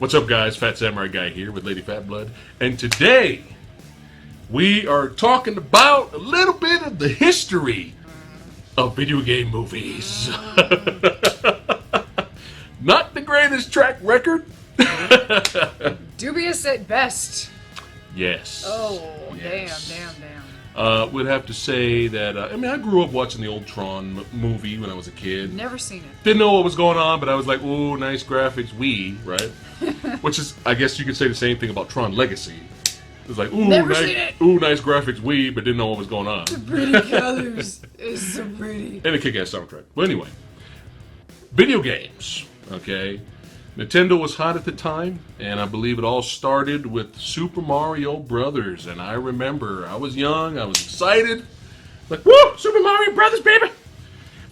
What's up, guys? Fat Samurai Guy here with Lady Fat Blood, and today we are talking about a little bit of the history of video game movies. Not the greatest track record. Dubious at best. Yes. Oh, yes. Damn. Would have to say that, I grew up watching the old Tron movie when I was a kid. Never seen it. Didn't know what was going on, but I was like, ooh, nice graphics, right? Which is, I guess you could say the same thing about Tron Legacy. It was like, ooh, nice graphics, but didn't know what was going on. The pretty colors. It's so pretty. And a kick-ass soundtrack. But anyway, video games, okay? Nintendo was hot at the time, and I believe it all started with Super Mario Brothers. And I remember, I was young, I was excited. Like, woo, Super Mario Brothers, baby!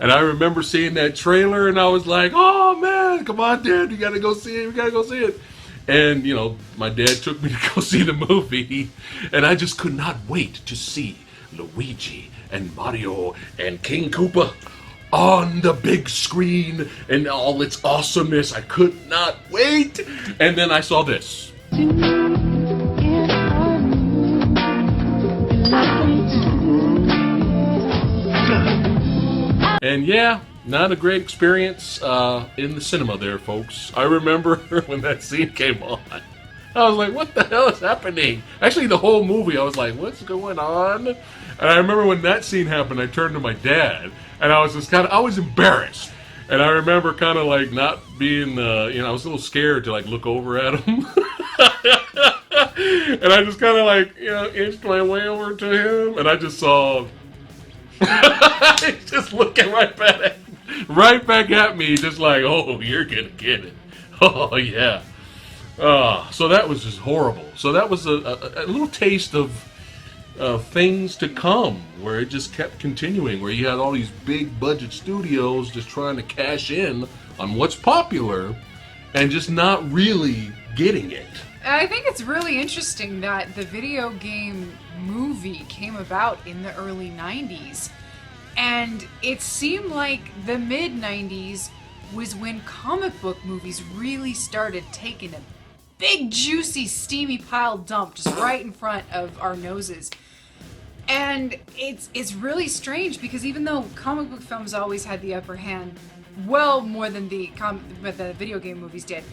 And I remember seeing that trailer, and I was like, oh, man, come on, Dad, you gotta go see it. And, you know, my dad took me to go see the movie, and I just could not wait to see Luigi and Mario and King Koopa on the big screen and all its awesomeness. I could not wait. And then I saw this. And yeah, not a great experience in the cinema there, folks. I remember when that scene came on. I was like, what the hell is happening? Actually, the whole movie, I was like, what's going on? And I remember when that scene happened, I turned to my dad, and I was just I was embarrassed. And I remember kind of like not being, I was a little scared to like look over at him. And I just kind of like, inched my way over to him, and I just saw, he's just looking right back at me, just like, oh, you're gonna get it. Oh, yeah. So that was just horrible. So that was a little taste of things to come, where it just kept continuing, where you had all these big budget studios just trying to cash in on what's popular and just not really getting it. I think it's really interesting that the video game movie came about in the early 90s. And it seemed like the mid-90s was when comic book movies really started taking a big, juicy, steamy pile dump just right in front of our noses. And it's really strange because even though comic book films always had the upper hand, well more than the video game movies did,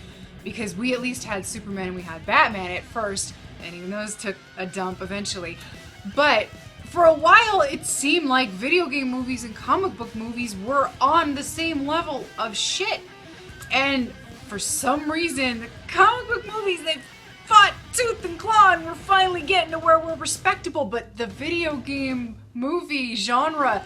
because we at least had Superman and we had Batman at first, and even those took a dump eventually. But for a while, it seemed like video game movies and comic book movies were on the same level of shit. And for some reason, the comic book movies, they fought tooth and claw and we're finally getting to where we're respectable. But the video game movie genre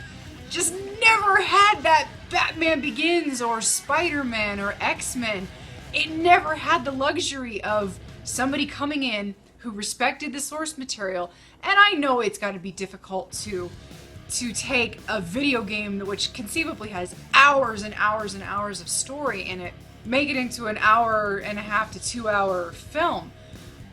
just never had that Batman Begins or Spider-Man or X-Men. It never had the luxury of somebody coming in who respected the source material. And I know it's got to be difficult to take a video game which conceivably has hours and hours and hours of story in it, make it into an hour and a half to 2 hour film.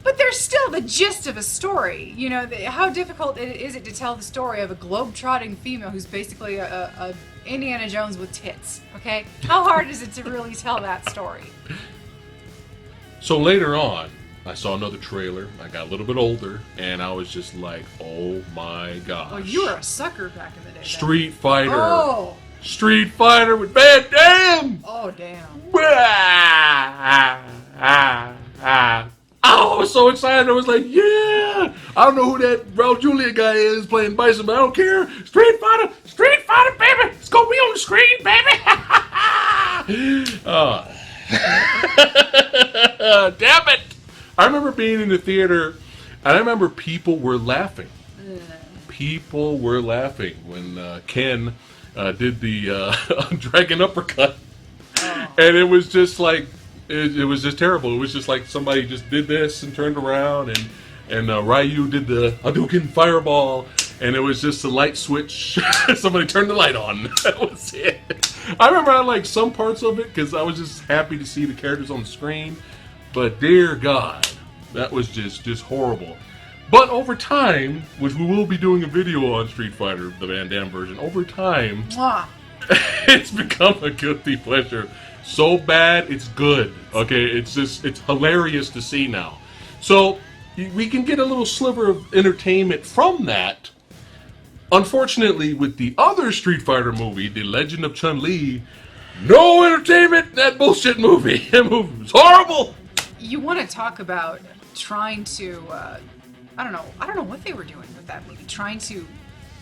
But there's still the gist of a story. You know, how difficult is it to tell the story of a globe-trotting female who's basically a Indiana Jones with tits, okay? How hard is it to really tell that story? So later on, I saw another trailer. I got a little bit older, and I was just like, oh my gosh. Oh, you were a sucker back in the day. Street Fighter. Oh! Street Fighter with Van Damme! Oh, damn. Oh, I was so excited. I was like, yeah! I don't know who that Raul Julia guy is playing Bison, but I don't care. Street Fighter, baby! It's gonna be on the screen, baby! Damn it! I remember being in the theater, and I remember people were laughing. People were laughing when Ken did the Dragon Uppercut. Oh. And it was just like, it was just terrible. It was just like somebody just did this and turned around, and Ryu did the Hadouken Fireball, and it was just a light switch. Somebody turned the light on. That was it. I remember I liked some parts of it because I was just happy to see the characters on the screen. But dear God, that was just horrible. But over time, which we will be doing a video on Street Fighter, the Van Damme version, over time, it's become a guilty pleasure. So bad, it's good. Okay, it's hilarious to see now. So we can get a little sliver of entertainment from that. Unfortunately, with the other Street Fighter movie, The Legend of Chun-Li, no entertainment in that bullshit movie. That movie was horrible. You want to talk about trying to, I don't know what they were doing with that movie. Trying to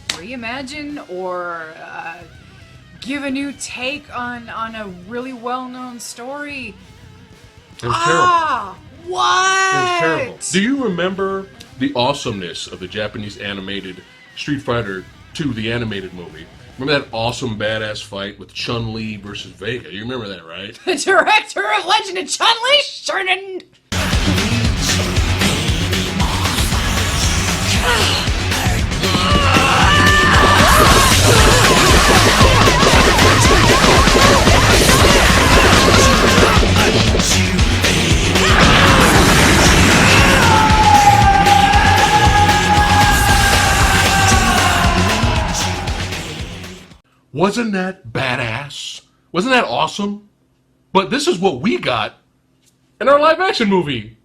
reimagine or give a new take on a really well-known story. It was terrible. What? It was terrible. Do you remember the awesomeness of the Japanese animated Street Fighter 2, the animated movie? Remember that awesome badass fight with Chun-Li versus Vega? You remember that, right? The director of Legend of Chun-Li, Sherman. Wasn't that badass? Wasn't that awesome? But this is what we got in our live action movie.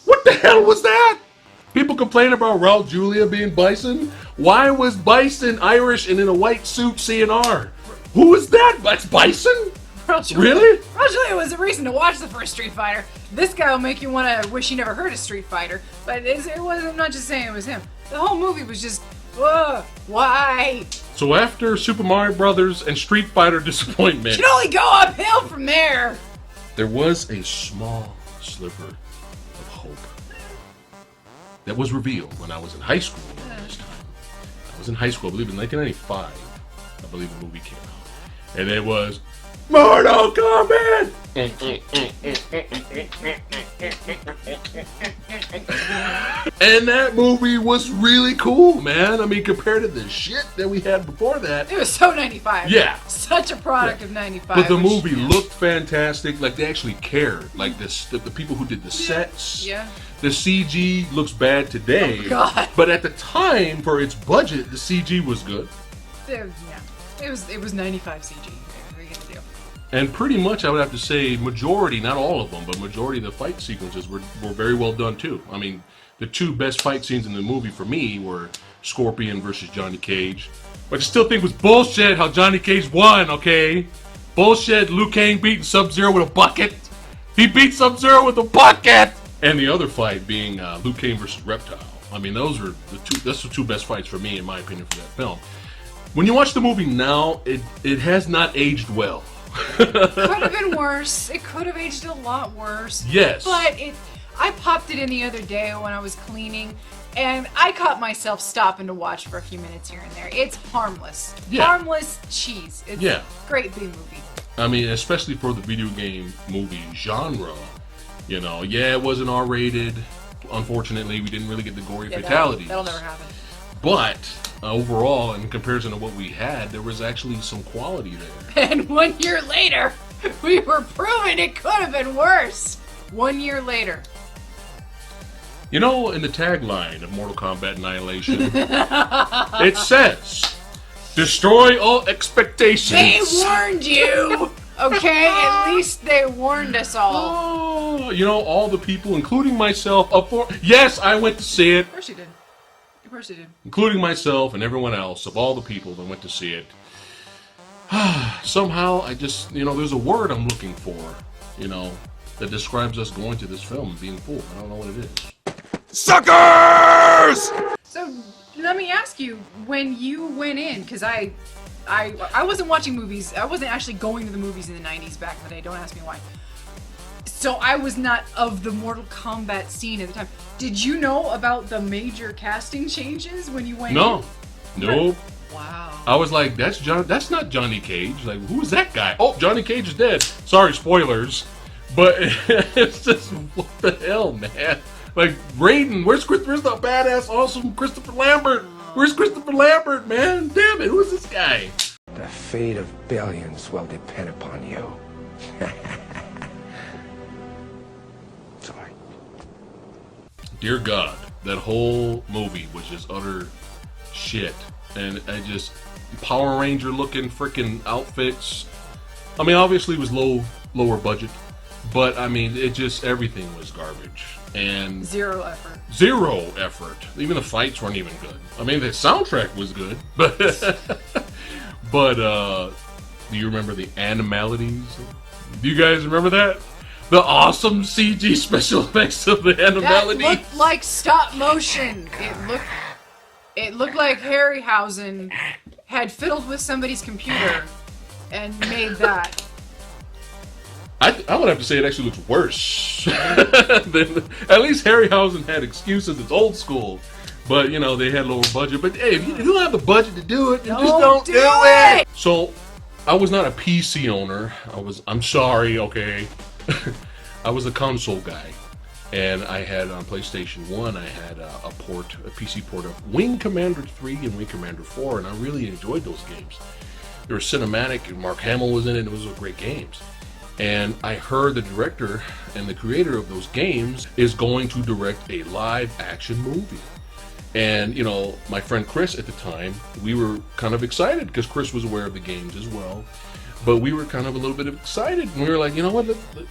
What the hell was that? People complain about Raul Julia being Bison. Why was Bison Irish and in a white suit CNR? Who is that? That's Bison? Really? Raul Julia was a reason to watch the first Street Fighter. This guy will make you want to wish you never heard of Street Fighter. But it was, I'm not just saying it was him. The whole movie was just, why? So after Super Mario Brothers and Street Fighter disappointment, You can only go uphill from there. there was a small sliver of hope that was revealed when I was in high school around this time. I was in high school, I believe in 1995, I believe the movie came out. And it was Mortal Kombat! And that movie was really cool, man. I mean, compared to the shit that we had before that. It was so 95. Yeah. Such a product of 95. But the movie looked fantastic. Like, they actually cared. Like, the people who did the sets. Yeah. The CG looks bad today. Oh, God. But at the time, for its budget, the CG was good. Yeah. It was 95 CG. What are you gonna do? And pretty much, I would have to say, majority, not all of them, but majority of the fight sequences were very well done, too. I mean, the two best fight scenes in the movie, for me, were Scorpion versus Johnny Cage. But I still think it was bullshit how Johnny Cage won, okay? Bullshit, Liu Kang beating Sub-Zero with a bucket. He beat Sub-Zero with a bucket! And the other fight being Liu Kang versus Reptile. I mean, those are that's the two best fights for me, in my opinion, for that film. When you watch the movie now, it has not aged well. Could have been worse. It could have aged a lot worse. Yes. But I popped it in the other day when I was cleaning, and I caught myself stopping to watch for a few minutes here and there. It's harmless. Yeah. Harmless cheese. It's a great B movie. I mean, especially for the video game movie genre. You know, yeah, it wasn't R-rated. Unfortunately, we didn't really get the gory fatalities. That'll never happen. But overall, in comparison to what we had, there was actually some quality there. And 1 year later, we were proving it could have been worse. 1 year later. You know, in the tagline of Mortal Kombat Annihilation, it says, "Destroy all expectations." They warned you! Okay, at least they warned us all. Oh, you know, all the people, including myself, yes, I went to see it. Of course you did. Of course you did. Including myself and everyone else, of all the people that went to see it. Somehow, I just, there's a word I'm looking for, that describes us going to this film and being fooled. I don't know what it is. Suckers! So, let me ask you, when you went in, because I wasn't watching movies, I wasn't actually going to the movies in the 90s back in the day, don't ask me why. So I was not of the Mortal Kombat scene at the time. Did you know about the major casting changes when you went in? No. Nope. Wow. I was like, that's not Johnny Cage. Like, who is that guy? Oh, Johnny Cage is dead. Sorry, spoilers. But it's just, what the hell, man? Like, Raiden, where's the badass, awesome Christopher Lambert? Where's Christopher Lambert, man? Damn it, who is this guy? The fate of billions will depend upon you. dear God, that whole movie was just utter shit. And I just Power Ranger looking freaking outfits. I mean, obviously it was lower budget, but I mean, it just everything was garbage and Zero effort. zero effort. Even the fights weren't even good. I mean, the soundtrack was good, but do you remember the animalities? Do you guys remember that? The awesome CG special effects of the animalities. That looked like stop motion. It looked like Harryhausen had fiddled with somebody's computer and made that. I would have to say it actually looks worse. At least Harryhausen had excuses. It's old school. But, you know, they had lower budget. But, hey, if you don't have the budget to do it, then just don't do it. So, I was not a PC owner. I'm sorry, okay. I was a console guy. And I had on PlayStation 1, I had a PC port of Wing Commander 3 and Wing Commander 4. And I really enjoyed those games. They were cinematic, and Mark Hamill was in it, and it was great games. And I heard the director and the creator of those games is going to direct a live action movie. And, you know, my friend Chris at the time, we were kind of excited because Chris was aware of the games as well. But we were kind of a little bit excited. And we were like, you know what,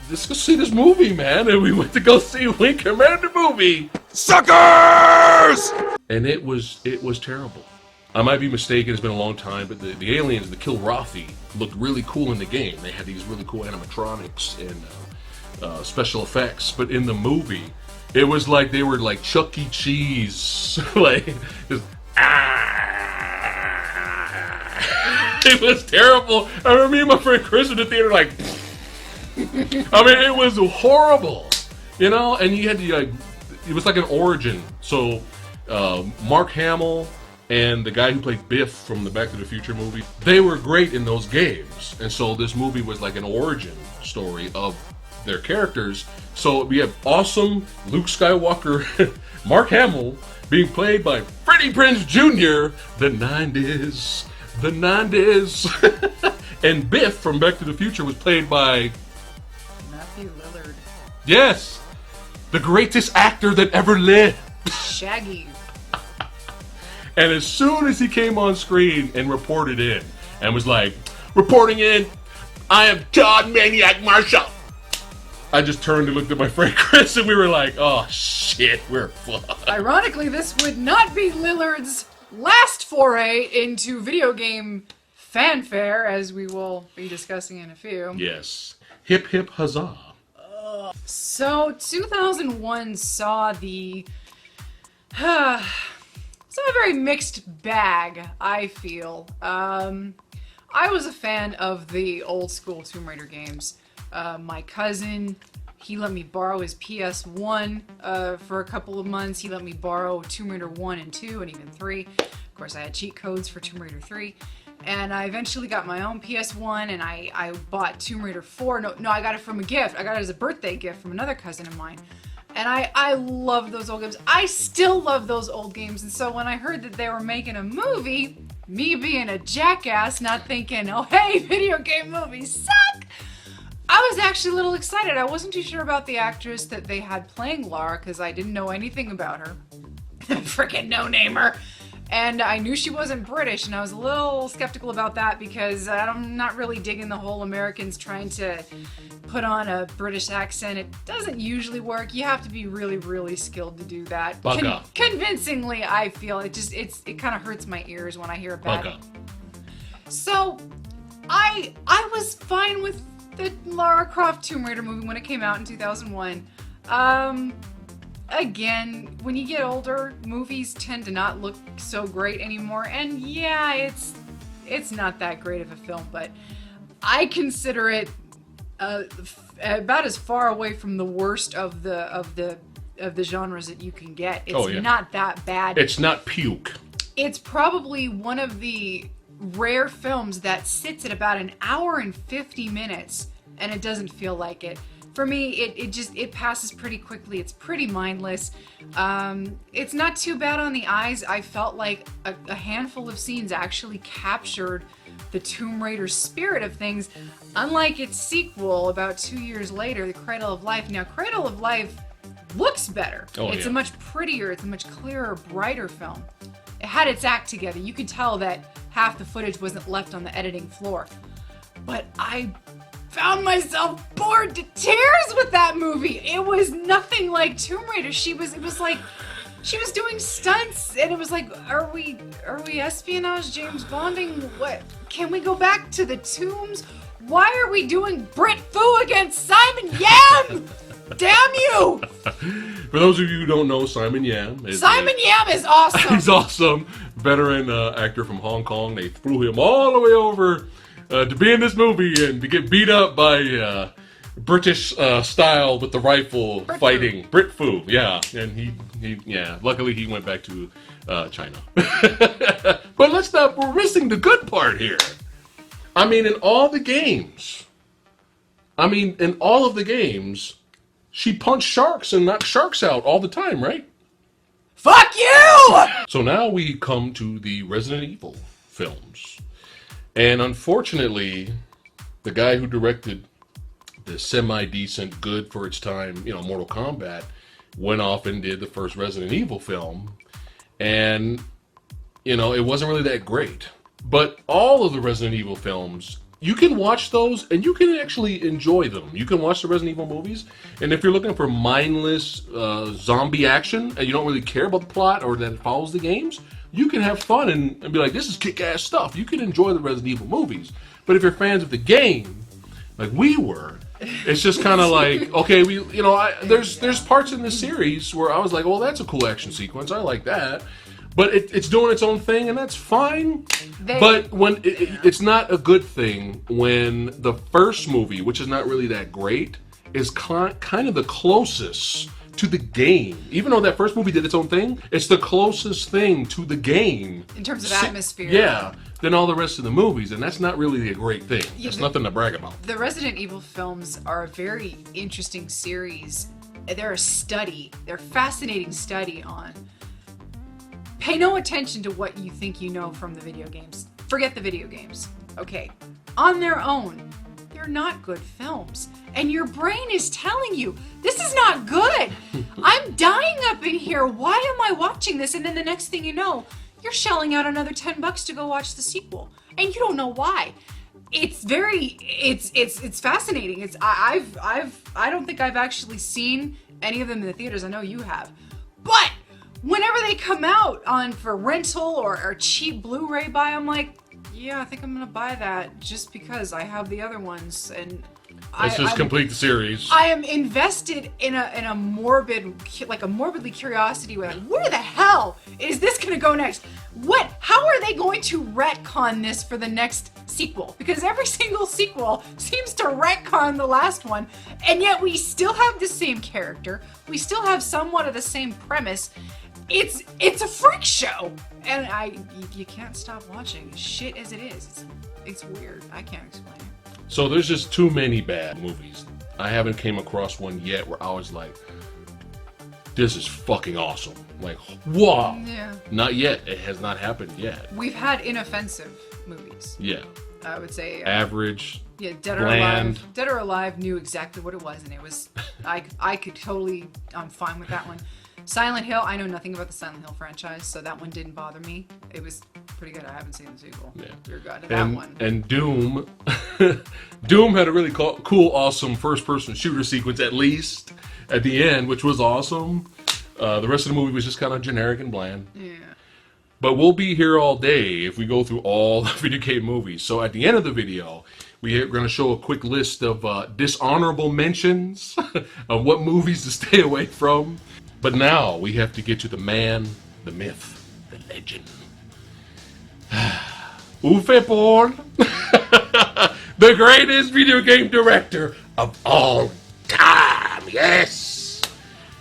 let's go see this movie, man. And we went to go see Wing Commander movie. Suckers! And it was terrible. I might be mistaken, it's been a long time, but the aliens, the Kilrathi, looked really cool in the game. They had these really cool animatronics and special effects, but in the movie, it was like they were like Chuck E. Cheese. Like, just, it was terrible. I remember me and my friend Chris in the theater like, I mean, it was horrible, you know, and you had to, like, it was like an origin. So, Mark Hamill and the guy who played Biff from the Back to the Future movie, they were great in those games. And so this movie was like an origin story of their characters. So we have awesome Luke Skywalker, Mark Hamill, being played by Freddie Prinze Jr., the 90s. And Biff from Back to the Future was played by Matthew Lillard. Yes, the greatest actor that ever lived. Shaggy. And as soon as he came on screen and reported in, and was like, reporting in, I am Todd Maniac Marshall. I just turned and looked at my friend Chris, and we were like, oh shit, we're fucked. Ironically, this would not be Lillard's last foray into video game fanfare, as we will be discussing in a few. Yes. Hip hip huzzah. So, 2001 saw a very mixed bag, I feel. I was a fan of the old school Tomb Raider games. My cousin, he let me borrow his PS1 for a couple of months. He let me borrow Tomb Raider 1 and 2 and even 3. Of course, I had cheat codes for Tomb Raider 3. And I eventually got my own PS1 and I bought Tomb Raider 4. No, I got it from a gift. I got it as a birthday gift from another cousin of mine. And I love those old games. I still love those old games. And so when I heard that they were making a movie, me being a jackass, not thinking, oh hey, video game movies suck, I was actually a little excited. I wasn't too sure about the actress that they had playing Lara because I didn't know anything about her. Freaking no-namer. And I knew she wasn't British, and I was a little skeptical about that because I'm not really digging the whole Americans trying to put on a British accent. It doesn't usually work. You have to be really, really skilled to do that. Convincingly, I feel it kind of hurts my ears when I hear about it. So I was fine with the Lara Croft Tomb Raider movie when it came out in 2001. Again, when you get older, movies tend to not look so great anymore, and yeah, it's not that great of a film, but I consider it about as far away from the worst of the genres that you can get. It's not that bad. It's not puke. It's probably one of the rare films that sits at about an hour and 50 minutes, and it doesn't feel like it. For me, it passes pretty quickly. It's pretty mindless. It's not too bad on the eyes. I felt like a handful of scenes actually captured the Tomb Raider spirit of things, unlike its sequel about 2 years later, The Cradle of Life. Now, Cradle of Life looks better. Oh, It's yeah. a much prettier, it's a much clearer, brighter film. It had its act together. You could tell that half the footage wasn't left on the editing floor. But I found myself bored to tears with that movie. It was nothing like Tomb Raider. It was like she was doing stunts, and it was like, are we espionage, James Bonding? What? Can we go back to the tombs? Why are we doing Brit Fu against Simon Yam? Damn you! For those of you who don't know, Simon Yam is Yam is awesome. he's awesome. Veteran actor from Hong Kong. They flew him all the way over to be in this movie and to get beat up by British style with the rifle Brit fighting. Brit Fu, yeah. And he luckily he went back to China. But we're missing the good part here. I mean, in all of the games, she punched sharks and knocked sharks out all the time, right? Fuck you! So now we come to the Resident Evil films. And unfortunately, the guy who directed the semi-decent, good for its time, Mortal Kombat, went off and did the first Resident Evil film. And, it wasn't really that great. But all of the Resident Evil films, you can watch those and you can actually enjoy them. You can watch the Resident Evil movies, and if you're looking for mindless zombie action and you don't really care about the plot or that it follows the games, you can have fun and be like, this is kick-ass stuff. You can enjoy the Resident Evil movies. But if you're fans of the game, like we were, it's just kind of like, okay, there's parts in this series where I was like, well, that's a cool action sequence. I like that. But it's doing its own thing, and that's fine. But when it's not a good thing when the first movie, which is not really that great, is kind of the closest to the game. Even though that first movie did its own thing, it's the closest thing to the game. In terms of atmosphere. Yeah, than all the rest of the movies, and that's not really a great thing. It's nothing to brag about. The Resident Evil films are a very interesting series. They're a study. They're a fascinating study on... Pay no attention to what you think you know from the video games. Forget the video games. Okay. On their own, they're not good films. And your brain is telling you, this is not good. I'm dying up in here. Why am I watching this? And then the next thing you know, you're shelling out another $10 to go watch the sequel. And you don't know why. It's fascinating. I don't think I've actually seen any of them in the theaters. I know you have. But whenever they come out for rental or cheap Blu-ray buy, I'm like, yeah, I think I'm gonna buy that just because I have the other ones, and let's just complete the series. I am invested in a morbidly curiosity with like, where the hell is this gonna go next? How are they going to retcon this for the next sequel? Because every single sequel seems to retcon the last one, and yet we still have the same character, we still have somewhat of the same premise. It's a freak show, and you can't stop watching. Shit as it is, it's weird. I can't explain it. So there's just too many bad movies. I haven't came across one yet where I was like, this is fucking awesome. Like, wow. Yeah. Not yet. It has not happened yet. We've had inoffensive movies. Yeah. I would say average. Yeah, Dead or Alive. Dead or Alive knew exactly what it was, and it was I could totally. I'm fine with that one. Silent Hill, I know nothing about the Silent Hill franchise, so that one didn't bother me. It was pretty good. I haven't seen the sequel. Yeah. You're good at that one. And Doom. Doom had a really cool, awesome first-person shooter sequence, at least, at the end, which was awesome. The rest of the movie was just kind of generic and bland. Yeah. But we'll be here all day if we go through all the video game movies. So at the end of the video, we're going to show a quick list of dishonorable mentions of what movies to stay away from. But now we have to get to the man, the myth, the legend. Uwe Boll, the greatest video game director of all time. Yes.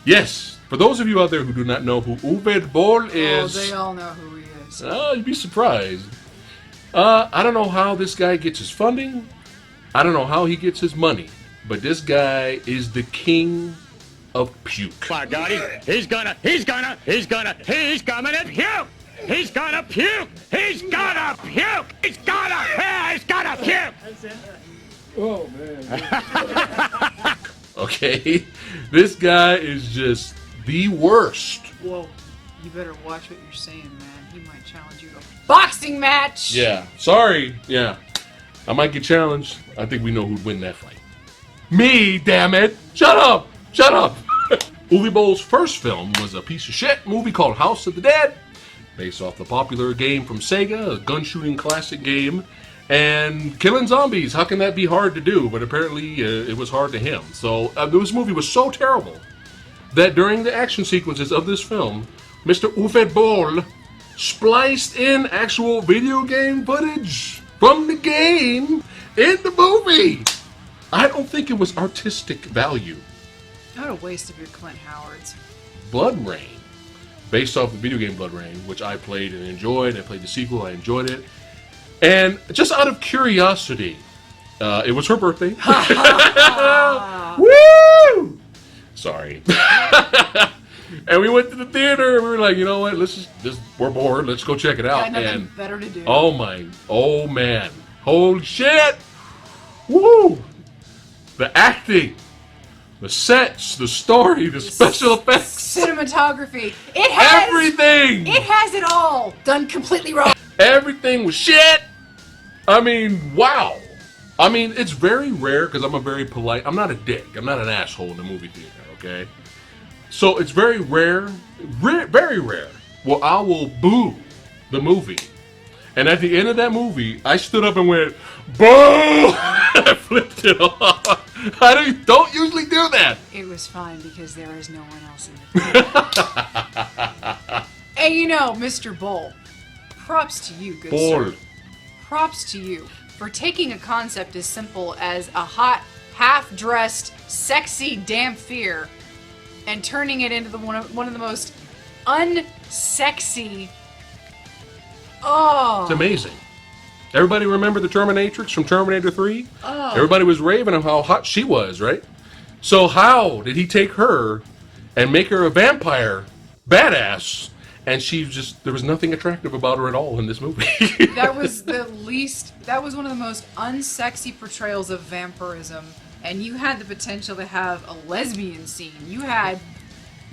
Yes. For those of you out there who do not know who Uwe Boll is... Oh, they all know who he is. You'd be surprised. I don't know how this guy gets his funding. I don't know how he gets his money. But this guy is the king of puke. My God, he's gonna puke! He's gonna puke! He's gonna puke! He's gonna puke! Oh, man. Okay? This guy is just the worst. Whoa, you better watch what you're saying, man. He might challenge you to a boxing match. Yeah, sorry. Yeah, I might get challenged. I think we know who'd win that fight. Me, damn it! Shut up! Shut up! Uwe Boll's first film was a piece of shit movie called House of the Dead, based off the popular game from Sega, a gun-shooting classic game. And killing zombies, how can that be hard to do? But apparently it was hard to him. So this movie was so terrible that during the action sequences of this film, Mr. Uwe Boll spliced in actual video game footage from the game in the movie. I don't think it was artistic value. What a waste of your Clint Howards. Blood Rain, based off the video game Blood Rain, which I played and enjoyed. I played the sequel, I enjoyed it. And just out of curiosity, it was her birthday. Woo! Sorry. And we went to the theater and we were like, you know what? We're bored. Let's go check it out. Got nothing And better to do. oh man, holy shit! Woo! The acting, the sets, the story, the special effects, cinematography. It has everything. It has it all done completely wrong. Everything was shit. I mean, wow. I mean, it's very rare because I'm a very polite. I'm not a dick. I'm not an asshole in the movie theater. Okay. So it's very rare, very rare. Well, I will boo the movie. And at the end of that movie, I stood up and went, boo! I flipped it off. I don't usually do that. It was fine because there is no one else in the theater. And you know, Mr. Boll, props to you, good sir. Props to you for taking a concept as simple as a hot, half-dressed, sexy Damphir and turning it into one of the most unsexy. Oh, it's amazing. Everybody remember the Terminatrix from Terminator 3? Oh. Everybody was raving of how hot she was, right? So how did he take her and make her a vampire badass? And there was nothing attractive about her at all in this movie. that was one of the most unsexy portrayals of vampirism. And you had the potential to have a lesbian scene. You had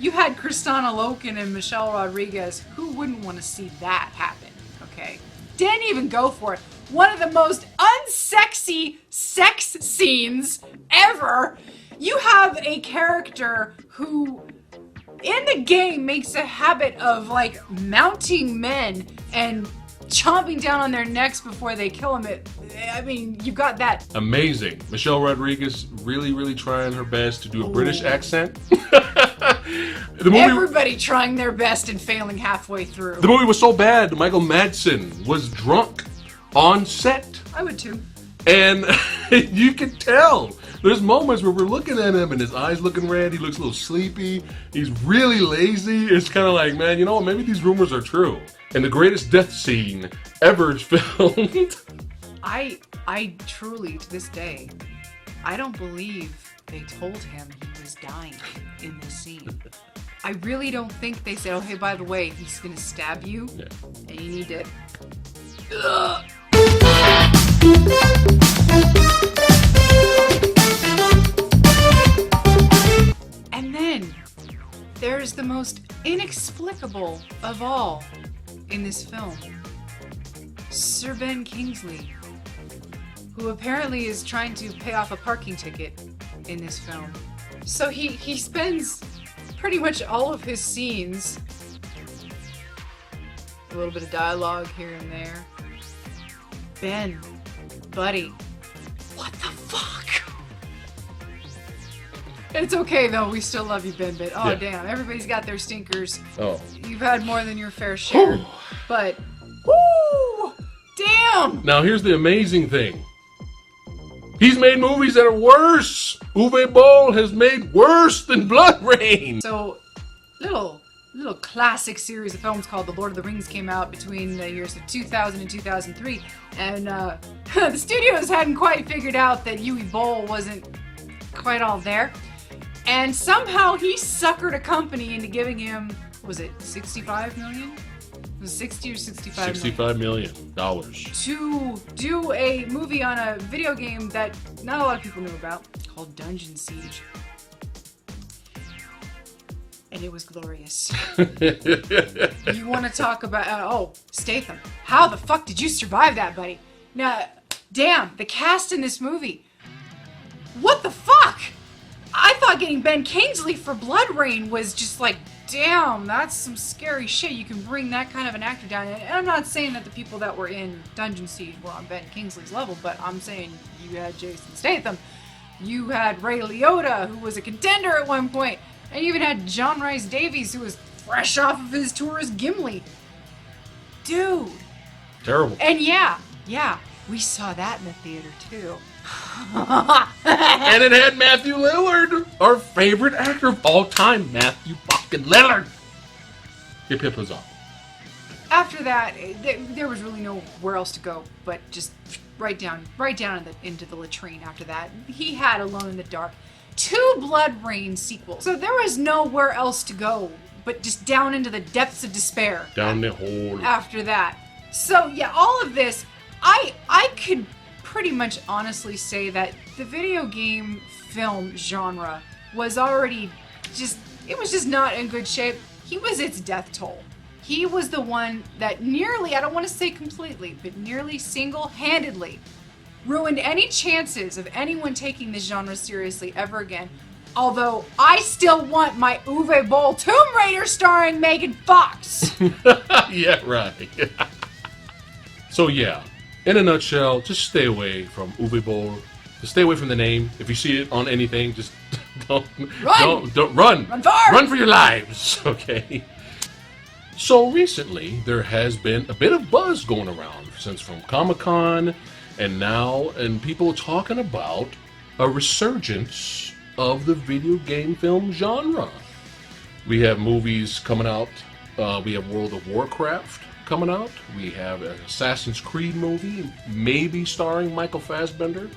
Kristanna Loken and Michelle Rodriguez. Who wouldn't want to see that happen? Okay. Didn't even go for it. One of the most unsexy sex scenes ever. You have a character who, in the game, makes a habit of, like, mounting men and chomping down on their necks before they kill them. I mean, you got that. Amazing. Michelle Rodriguez really, really trying her best to do a British accent. Everybody trying their best and failing halfway through. The movie was so bad, Michael Madsen was drunk on set. I would too. And you can tell. There's moments where we're looking at him and his eyes looking red. He looks a little sleepy. He's really lazy. It's kind of like, man, you know what? Maybe these rumors are true. And the greatest death scene ever filmed. I truly, to this day, I don't believe they told him he was dying in this scene. I really don't think they said, oh, hey, by the way, he's going to stab you, and you need to... Ugh. And then, there's the most inexplicable of all in this film. Sir Ben Kingsley, who apparently is trying to pay off a parking ticket in this film. So he spends pretty much all of his scenes, a little bit of dialogue here and there. Ben, buddy, what the fuck? It's okay though, we still love you, Ben, but oh damn, everybody's got their stinkers. Oh. You've had more than your fair share. But, woo! Damn! Now here's the amazing thing. He's made movies that are worse. Uwe Boll has made worse than Blood Rain. So, little classic series of films called The Lord of the Rings came out between the years of 2000 and 2003. And the studios hadn't quite figured out that Uwe Boll wasn't quite all there. And somehow he suckered a company into giving him, was it 65 million? It was 60 or 65 $65 million. To do a movie on a video game that not a lot of people knew about, called Dungeon Siege. and it was glorious. You want to talk about, Statham. How the fuck did you survive that, buddy? Now, damn, the cast in this movie. What the fuck? I thought getting Ben Kingsley for Blood Rain was just like, damn, that's some scary shit. You can bring that kind of an actor down. And I'm not saying that the people that were in Dungeon Siege were on Ben Kingsley's level, but I'm saying you had Jason Statham. You had Ray Liotta, who was a contender at one point. And you even had John Rhys Davies, who was fresh off of his tour as Gimli. Dude. Terrible. And yeah, we saw that in the theater too. And it had Matthew Lillard, our favorite actor of all time, Matthew fucking Lillard. Hip hip huzzah. After that, there was really nowhere else to go but just right down into the latrine. After that, he had Alone in the Dark, 2 Blood Rain sequels, so there was nowhere else to go but just down into the depths of despair. Down the hole. After that, so yeah, all of this, I could pretty much honestly say that the video game film genre was already it was just not in good shape. He was its death toll. He was the one that nearly, I don't want to say completely, but nearly single-handedly ruined any chances of anyone taking this genre seriously ever again. Although I still want my Uwe Boll Tomb Raider starring Megan Fox. Yeah, right. So yeah, in a nutshell, just stay away from Uwe Boll. Just stay away from the name. If you see it on anything, just don't run. Don't run. Run far. Run for your lives. Okay. So recently, there has been a bit of buzz going around since from Comic-Con and people talking about a resurgence of the video game film genre. We have movies coming out. We have World of Warcraft coming out. We have an Assassin's Creed movie, maybe starring Michael Fassbender.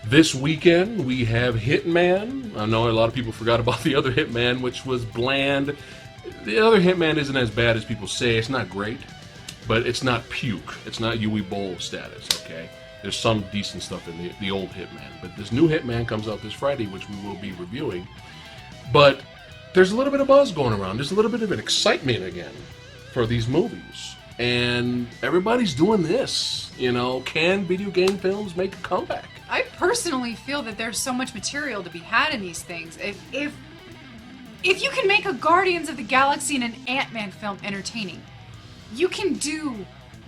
This weekend, we have Hitman. I know a lot of people forgot about the other Hitman, which was bland. The other Hitman isn't as bad as people say. It's not great, but it's not puke. It's not Uwe Boll status, okay? There's some decent stuff in the old Hitman. But this new Hitman comes out this Friday, which we will be reviewing. But there's a little bit of buzz going around. There's a little bit of an excitement again for these movies. And everybody's doing this, you know. Can video game films make a comeback? I personally feel that there's so much material to be had in these things. If you can make a Guardians of the Galaxy and an Ant-Man film entertaining, you can do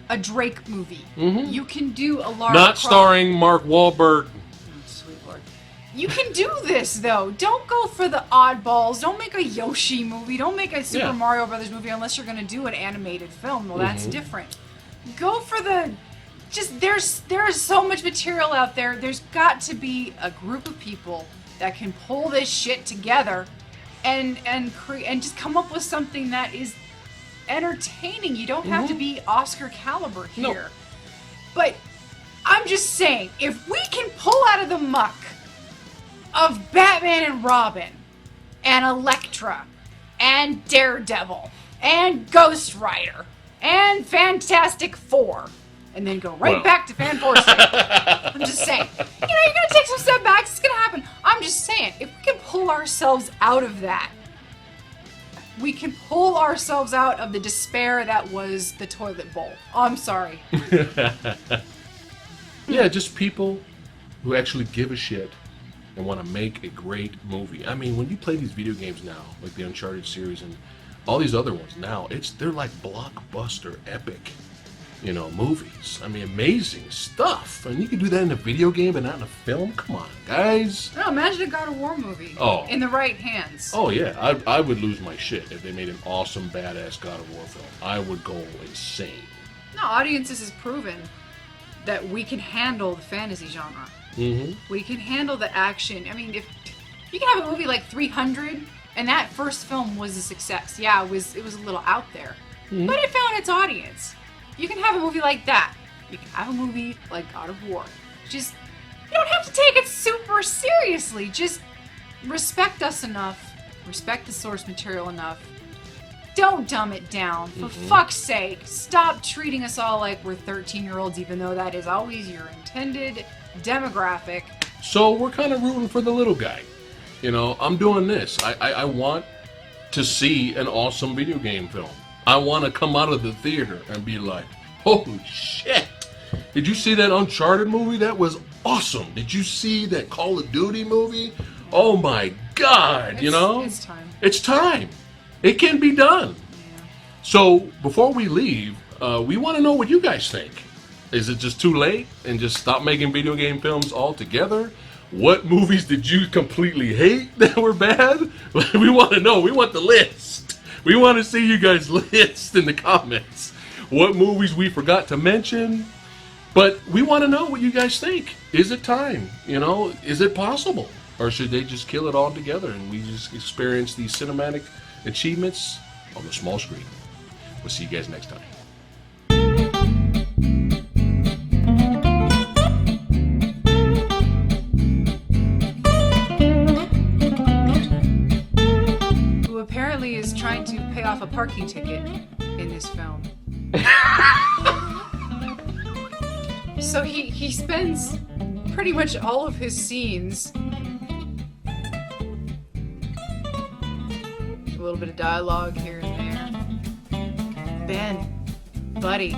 a Drake movie. Mm-hmm. You can do a Lara Not Croft. Starring Mark Wahlberg. Sweet Lord. You can do this, though. Don't go for the oddballs. Don't make a Yoshi movie. Don't make a Super Mario Brothers movie unless you're going to do an animated film. Well, that's different. Go for the... There's so much material out there. There's got to be a group of people that can pull this shit together and just come up with something that is entertaining. You don't have to be Oscar caliber here. No. But I'm just saying, if we can pull out of the muck of Batman and Robin and Elektra and Daredevil and Ghost Rider and Fantastic Four and then go back to Fan Force. I'm just saying. You know, you're going to take some setbacks. It's going to happen. I'm just saying, if we can pull ourselves out of that, we can pull ourselves out of the despair that was the toilet bowl. Oh, I'm sorry. Yeah, just people who actually give a shit and want to make a great movie. I mean, when you play these video games now, like the Uncharted series and all these other ones now, they're like blockbuster, epic, movies. I mean, amazing stuff. And you can do that in a video game and not in a film? Come on, guys. No, imagine a God of War movie. Oh. In the right hands. Oh, yeah. I would lose my shit if they made an awesome, badass God of War film. I would go insane. No, audiences has proven that we can handle the fantasy genre. Mm-hmm. We can handle the action. I mean, if you can have a movie like 300, and that first film was a success. Yeah, it was a little out there. Mm-hmm. But it found its audience. You can have a movie like that. You can have a movie like God of War. Just, you don't have to take it super seriously. Just respect us enough. Respect the source material enough. Don't dumb it down. For fuck's sake, stop treating us all like we're 13-year-olds, even though that is always your intended demographic. So we're kind of rooting for the little guy. I'm doing this. I want to see an awesome video game film. I want to come out of the theater and be like, holy shit. Did you see that Uncharted movie? That was awesome. Did you see that Call of Duty movie? Oh my God, you know? It's time. It's time. It can be done. Yeah. So before we leave, we want to know what you guys think. Is it just too late and just stop making video game films altogether? What movies did you completely hate that were bad? We want to know. We want the list. We want to see you guys' list in the comments. What movies we forgot to mention. But we want to know what you guys think. Is it time? You know, is it possible? Or should they just kill it all together and we just experience these cinematic achievements on the small screen? We'll see you guys next time. Who apparently is trying to pay off a parking ticket in this film. So he spends pretty much all of his scenes. A little bit of dialogue here and there. Ben, buddy,